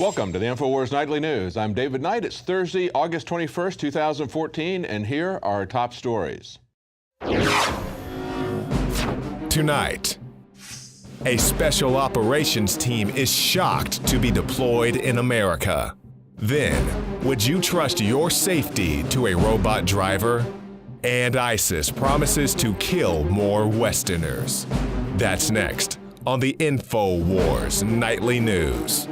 Welcome to the InfoWars Nightly News. I'm David Knight. It's Thursday, August 21st, 2014, and here are our top stories. Tonight, a special operations team is shocked to be deployed in America. Then, would you trust your safety to a robot driver? And ISIS promises to kill more Westerners. That's next on the InfoWars Nightly News.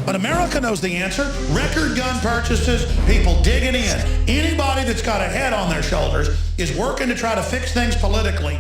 But America knows the answer. Record gun purchases, people digging in. Anybody that's got a head on their shoulders is working to try to fix things politically.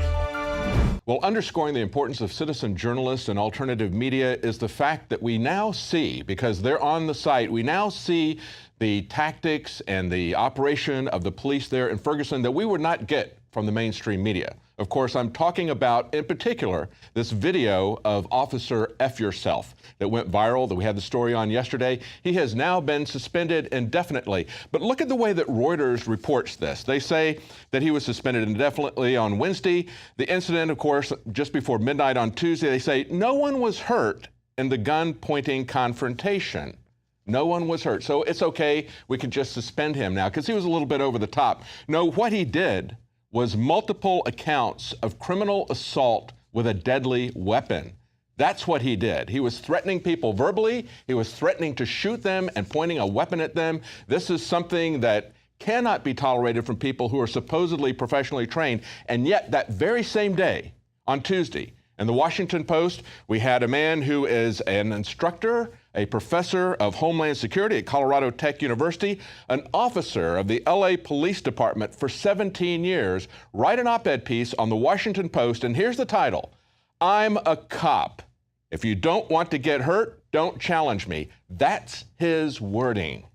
Well, underscoring the importance of citizen journalists and alternative media is the fact that we now see, because they're on the site, we now see the tactics and the operation of the police there in Ferguson that we would not get from the mainstream media. Of course, I'm talking about, in particular, this video of Officer F Yourself that went viral, that we had the story on yesterday. He has now been suspended indefinitely. But look at the way that Reuters reports this. They say that he was suspended indefinitely on Wednesday. The incident, of course, just before midnight on Tuesday, they say no one was hurt in the gun-pointing confrontation. No one was hurt. So it's okay. We could just suspend him now because he was a little bit over the top. No, what he did was multiple accounts of criminal assault with a deadly weapon. That's what he did. He was threatening people verbally. He was threatening to shoot them and pointing a weapon at them. This is something that cannot be tolerated from people who are supposedly professionally trained. And yet that very same day, on Tuesday, in the Washington Post, we had a man who is an instructor, a professor of Homeland Security at Colorado Tech University, an officer of the LA Police Department for 17 years, write an op-ed piece on the Washington Post, and here's the title: "I'm a cop. If you don't want to get hurt, don't challenge me." That's his wording.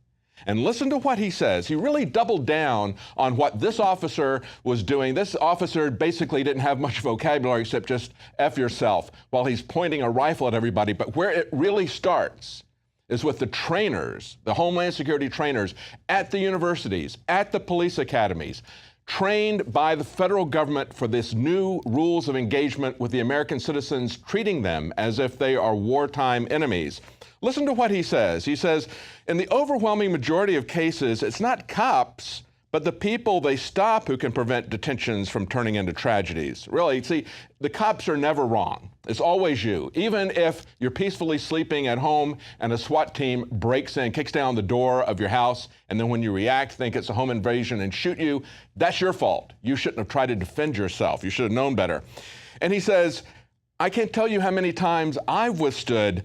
And listen to what he says. He really doubled down on what this officer was doing. This officer basically didn't have much vocabulary except just F yourself while he's pointing a rifle at everybody. But where it really starts is with the trainers, the Homeland Security trainers at the universities, at the police academies, trained by the federal government for this new rules of engagement with the American citizens, treating them as if they are wartime enemies. Listen to what he says. He says, in the overwhelming majority of cases, it's not cops, but the people they stop who can prevent detentions from turning into tragedies. Really, see, the cops are never wrong. It's always you. Even if you're peacefully sleeping at home and a SWAT team breaks in, kicks down the door of your house, and then when you react, think it's a home invasion and shoot you, that's your fault. You shouldn't have tried to defend yourself. You should have known better. And he says, I can't tell you how many times I've withstood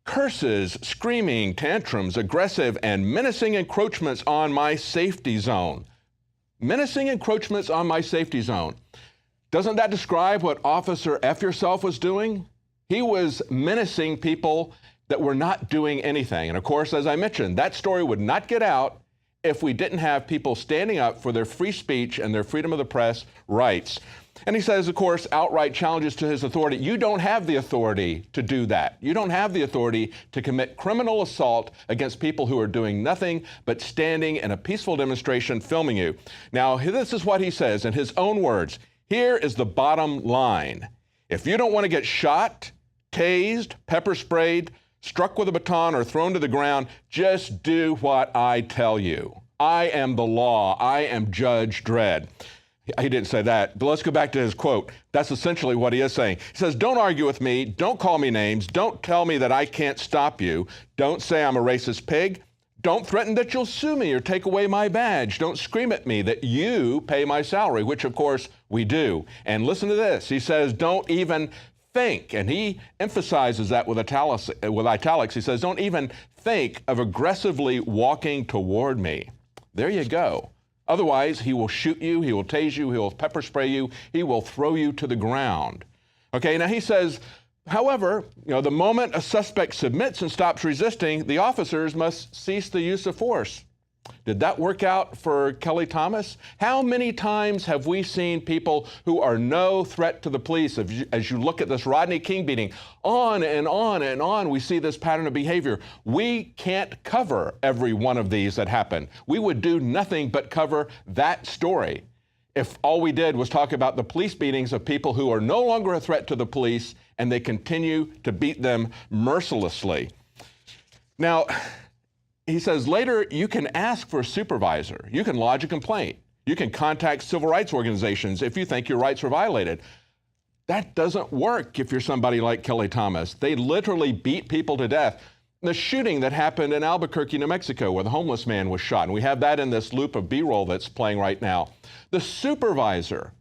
curses, screaming, tantrums, aggressive and menacing encroachments on my safety zone. Menacing encroachments on my safety zone. Doesn't that describe what Officer F Yourself was doing? He was menacing people that were not doing anything. And of course, as I mentioned, that story would not get out if we didn't have people standing up for their free speech and their freedom of the press rights. And he says, of course, outright challenges to his authority. You don't have the authority to do that. You don't have the authority to commit criminal assault against people who are doing nothing but standing in a peaceful demonstration filming you. Now, this is what he says in his own words. Here is the bottom line. If you don't want to get shot, tased, pepper sprayed, struck with a baton, or thrown to the ground, just do what I tell you. I am the law. I am Judge Dredd. He didn't say that, but let's go back to his quote. That's essentially what he is saying. He says, don't argue with me. Don't call me names. Don't tell me that I can't stop you. Don't say I'm a racist pig. Don't threaten that you'll sue me or take away my badge. Don't scream at me that you pay my salary, which of course we do. And listen to this. He says, don't even think, and he emphasizes that with italics. He says, don't even think of aggressively walking toward me. There you go. Otherwise, he will shoot you, he will tase you, he will pepper spray you, he will throw you to the ground. Okay, now he says, however, the moment a suspect submits and stops resisting, the officers must cease the use of force. Did that work out for Kelly Thomas? How many times have we seen people who are no threat to the police? As you look at this Rodney King beating, on and on and on, we see this pattern of behavior. We can't cover every one of these that happen. We would do nothing but cover that story if all we did was talk about the police beatings of people who are no longer a threat to the police and they continue to beat them mercilessly. Now, he says later you can ask for a supervisor. You can lodge a complaint. You can contact civil rights organizations if you think your rights are violated. That doesn't work if you're somebody like Kelly Thomas. They literally beat people to death. The shooting that happened in Albuquerque, New Mexico, where the homeless man was shot, and we have that in this loop of B-roll that's playing right now. The supervisor,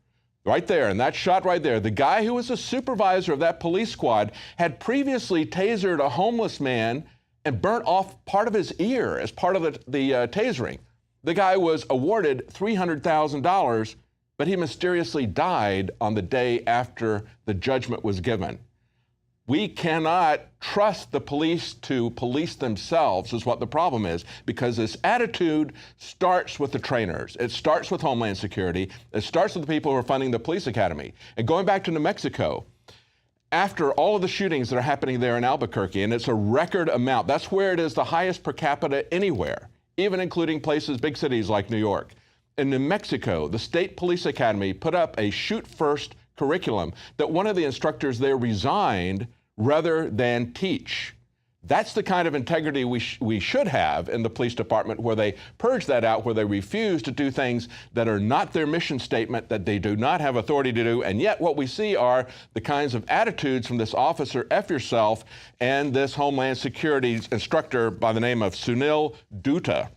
right there, and that shot right there, the guy who was the supervisor of that police squad had previously tasered a homeless man and burnt off part of his ear as part of the tasering. The guy was awarded $300,000, but he mysteriously died on the day after the judgment was given. We cannot trust the police to police themselves is what the problem is, because this attitude starts with the trainers. It starts with Homeland Security. It starts with the people who are funding the police academy. And going back to New Mexico, after all of the shootings that are happening there in Albuquerque, and it's a record amount, that's where it is the highest per capita anywhere, even including places, big cities like New York. In New Mexico, the State Police Academy put up a shoot first curriculum that one of the instructors there resigned rather than teach. That's the kind of integrity we should have in the police department, where they purge that out, where they refuse to do things that are not their mission statement, that they do not have authority to do. And yet what we see are the kinds of attitudes from this officer F yourself and this Homeland Security instructor by the name of Sunil Dutta.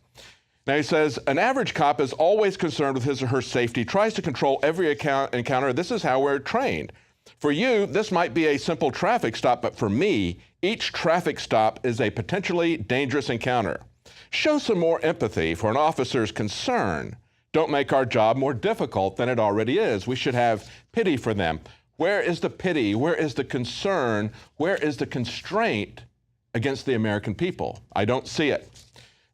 Now he says, an average cop is always concerned with his or her safety, tries to control every encounter. This is how we're trained. For you, this might be a simple traffic stop, but for me, each traffic stop is a potentially dangerous encounter. Show some more empathy for an officer's concern. Don't make our job more difficult than it already is. We should have pity for them. Where is the pity? Where is the concern? Where is the constraint against the American people? I don't see it.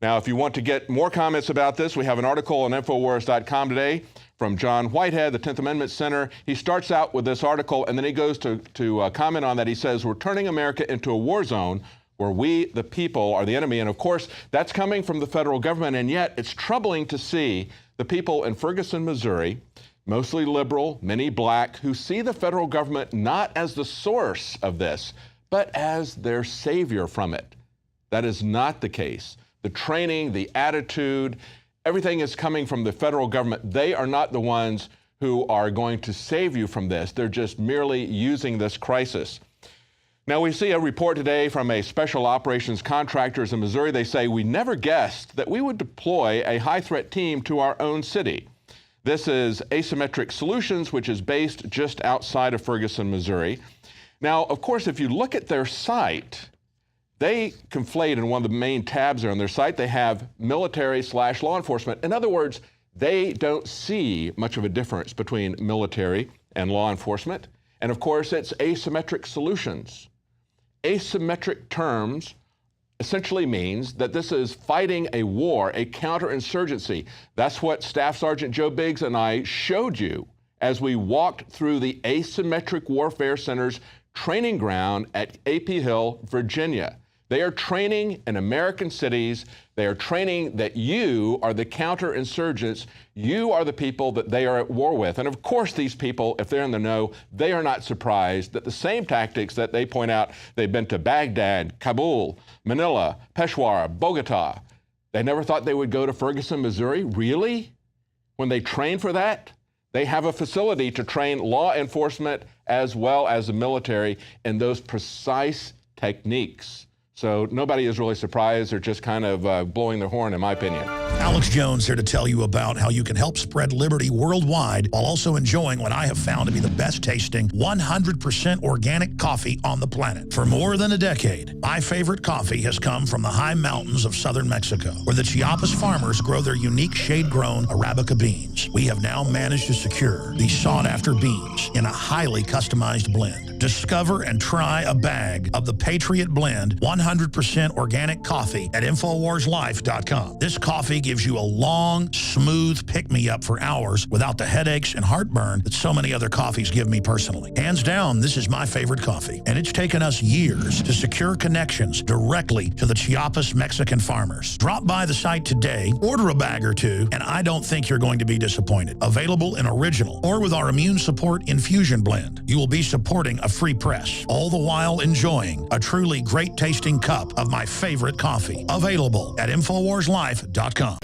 Now, if you want to get more comments about this, we have an article on Infowars.com today from John Whitehead, the 10th Amendment Center. He starts out with this article, and then he goes to comment on that. He says, we're turning America into a war zone where we, the people, are the enemy. And of course, that's coming from the federal government. And yet it's troubling to see the people in Ferguson, Missouri, mostly liberal, many black, who see the federal government not as the source of this, but as their savior from it. That is not the case. The training, the attitude, everything is coming from the federal government. They are not the ones who are going to save you from this. They're just merely using this crisis. Now, we see a report today from a special operations contractors in Missouri. They say, we never guessed that we would deploy a high-threat team to our own city. This is Asymmetric Solutions, which is based just outside of Ferguson, Missouri. Now, of course, if you look at their site, they conflate in one of the main tabs there on their site, they have military/law enforcement. In other words, they don't see much of a difference between military and law enforcement. And of course, it's asymmetric solutions. Asymmetric terms essentially means that this is fighting a war, a counterinsurgency. That's what Staff Sergeant Joe Biggs and I showed you as we walked through the Asymmetric Warfare Center's training ground at AP Hill, Virginia. They are training in American cities. They are training that you are the counterinsurgents. You are the people that they are at war with. And of course, these people, if they're in the know, they are not surprised that the same tactics that they point out, they've been to Baghdad, Kabul, Manila, Peshawar, Bogota. They never thought they would go to Ferguson, Missouri. Really? When they train for that, they have a facility to train law enforcement as well as the military in those precise techniques. So nobody is really surprised. They're just kind of blowing their horn, in my opinion. Alex Jones here to tell you about how you can help spread liberty worldwide while also enjoying what I have found to be the best tasting 100% organic coffee on the planet. For more than a decade, my favorite coffee has come from the high mountains of southern Mexico, where the Chiapas farmers grow their unique shade-grown Arabica beans. We have now managed to secure these sought-after beans in a highly customized blend. Discover and try a bag of the Patriot Blend 100% organic coffee at InfoWarsLife.com. This coffee gives you a long, smooth pick-me-up for hours without the headaches and heartburn that so many other coffees give me personally. Hands down, this is my favorite coffee, and it's taken us years to secure connections directly to the Chiapas Mexican farmers. Drop by the site today, order a bag or two, and I don't think you're going to be disappointed. Available in original or with our immune support infusion blend. You will be supporting a free press, all the while enjoying a truly great tasting cup of my favorite coffee. Available at InfoWarsLife.com.